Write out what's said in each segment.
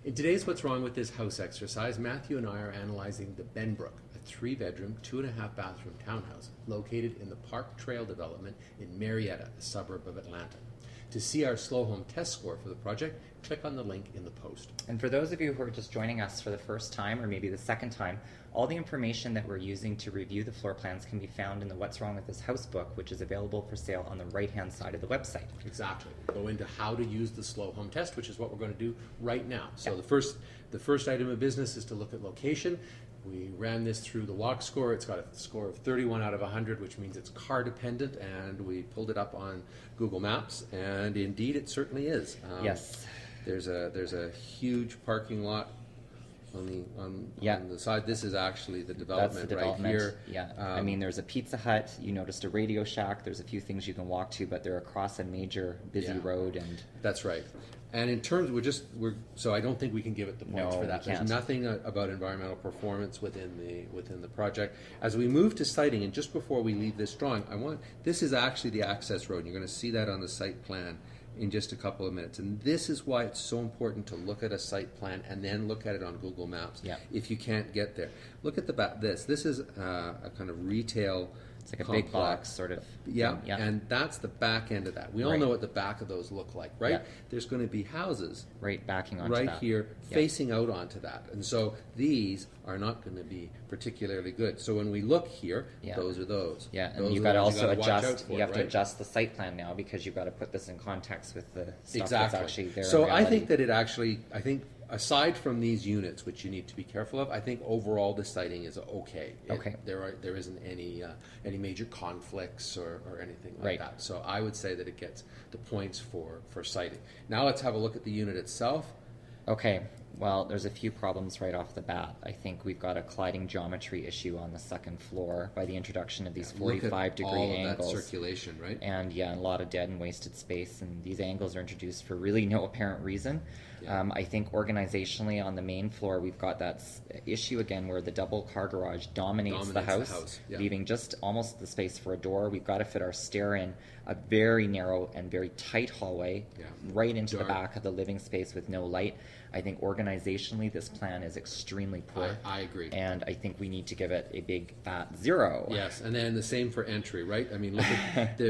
In today's What's Wrong with This House exercise, Matthew and I are analyzing the Benbrook, a 3-bedroom, 2.5-bathroom townhouse located in the Park Trail development in Marietta, a suburb of Atlanta. To see our slow home test score for the project, click on the link in the post. And for those of you who are just joining us for the first time or maybe the second time, all the information that we're using to review the floor plans can be found in the What's Wrong with This House book, which is available for sale on the right-hand side of the website. Exactly. We'll go into how to use the slow home test, which is what we're going to do right now. So the first item of business is to look at location. We ran this through the walk score. It's got a score of 31 out of 100, which means it's car dependent, and we pulled it up on Google Maps, and indeed it certainly is. Yes. There's a huge parking lot on the side. This is actually the development, right here. Yeah. I mean, there's a Pizza Hut. You noticed a Radio Shack. There's a few things you can walk to, but they're across a major busy road. And that's right. And in terms, so I don't think we can give it the points for that. There's nothing about environmental performance within the project. As we move to siting, and just before we leave this drawing, this is actually the access road. You're going to see that on the site plan in just a couple of minutes. And this is why it's so important to look at a site plan and then look at it on Google Maps if you can't get there. Look at the back. This is a kind of retail. It's like a big box, sort of. Yeah, and that's the back end of that. We all know what the back of those look like, right? Yeah. There's going to be houses backing onto right that. Here, facing out onto that. And so these are not going to be particularly good. So when we look here, those are those. Yeah, and you've got to also adjust. You have to adjust the site plan now because you've got to put this in context with the stuff that's actually there. So I think that aside from these units, which you need to be careful of, I think overall the siting is okay. There isn't any major conflicts or anything like that. So I would say that it gets the points for siting. Now let's have a look at the unit itself. Okay. Well, there's a few problems right off the bat. I think we've got a colliding geometry issue on the second floor by the introduction of these 45-degree angles. That circulation, right? And a lot of dead and wasted space. And these angles are introduced for really no apparent reason. Yeah. I think organizationally on the main floor, we've got that issue again where the double car garage dominates the house. Leaving just almost the space for a door. We've got to fit our stair in a very narrow and very tight hallway right into the back of the living space with no light. I think organizationally this plan is extremely poor. I agree. And I think we need to give it a big fat 0. Yes, and then the same for entry, right? I mean, look at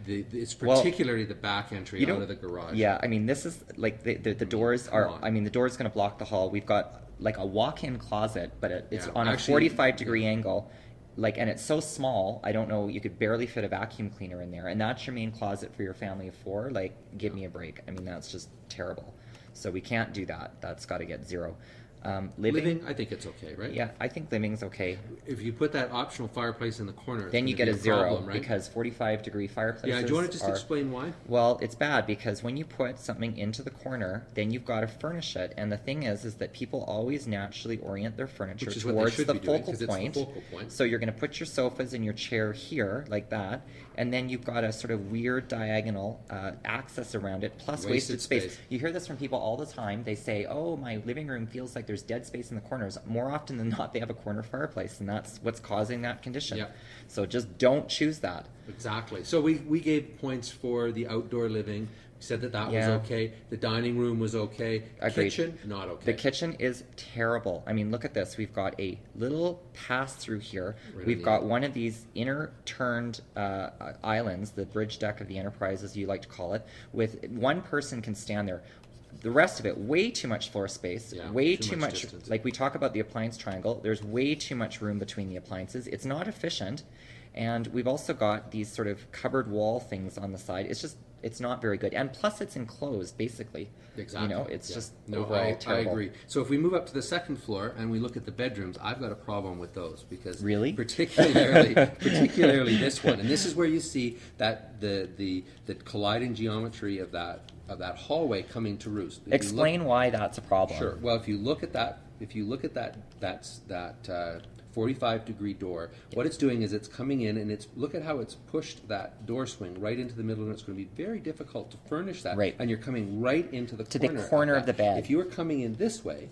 it's particularly the back entry out of the garage. Yeah, I mean, this is like the doors are, I mean, the door is going to block the hall. We've got like a walk-in closet, but it's on a 45-degree angle. And it's so small, I don't know, you could barely fit a vacuum cleaner in there. And that's your main closet for your family of 4? Give me a break. I mean, that's just terrible. So we can't do that. That's got to get 0. Living, I think it's okay, right? Yeah, I think living's okay. If you put that optional fireplace in the corner, then you get a 0 because 45-degree fireplaces. Yeah, do you want to just explain why? Well, it's bad because when you put something into the corner, then you've got to furnish it. And the thing is that people always naturally orient their furniture towards the focal point. So you're going to put your sofas and your chair here like that, and then you've got a sort of weird diagonal access around it, plus wasted space. You hear this from people all the time. They say, "Oh, my living room feels like there's dead space in the corners." More often than not, they have a corner fireplace, and that's what's causing that condition. So just don't choose that. Exactly. So we gave points for the outdoor living. We said that was okay. The dining room was okay. Agreed. Kitchen, not okay. The kitchen is terrible. I mean, look at this. We've got a little pass-through here. We've got one of these inner turned islands, the bridge deck of the Enterprise, as you like to call it, with one person can stand there. The rest of it, way too much floor space, way too much like we talk about the appliance triangle, there's way too much room between the appliances. It's not efficient. And we've also got these sort of cupboard wall things on the side. It's not very good. And plus it's enclosed, basically. Exactly. It's just overall terrible. I agree. So if we move up to the second floor and we look at the bedrooms, I've got a problem with those because particularly this one. And this is where you see that the colliding geometry of that hallway coming to roost. Explain why that's a problem. Sure. Well, if you look at that 45-degree door, what it's doing is it's coming in and look at how it's pushed that door swing right into the middle, and it's going to be very difficult to furnish that. Right. And you're coming right into the corner of the bed. If you were coming in this way,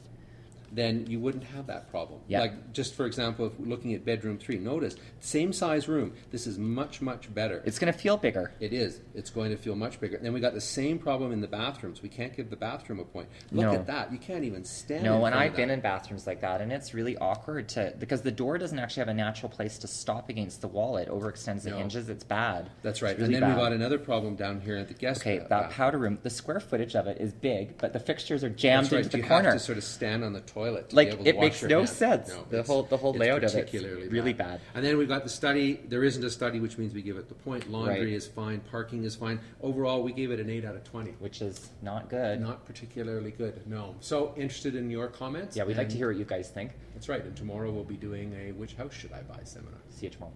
then you wouldn't have that problem. Yeah. Like, just for example, if we're looking at bedroom 3, notice, same size room. This is much, much better. It's going to feel bigger. It is. It's going to feel much bigger. And then we got the same problem in the bathrooms. We can't give the bathroom a point. Look at that. You can't even stand in No, front and of I've been that. in bathrooms like that, and it's really awkward because the door doesn't actually have a natural place to stop against the wall. It overextends the hinges. It's bad. That's right. It's really and then bad. we got another problem down here at the guest Okay, that bathroom. powder room, the square footage of it is big, but the fixtures are jammed That's right. into the you corner. have to sort of stand on the toilet to Like, be able to it wash makes your no hands. sense. No, The it's- whole it's layout of it's particularly really bad. And then we've got the study. There isn't a study, which means we give it the point. Laundry Right. is fine. Parking is fine. Overall, we gave it an 8 out of 20. Which is not good. Not particularly good, no. So, interested in your comments? Yeah, we'd like to and- hear what you guys think. That's right. And tomorrow we'll be doing a Which House Should I Buy seminar. See you tomorrow.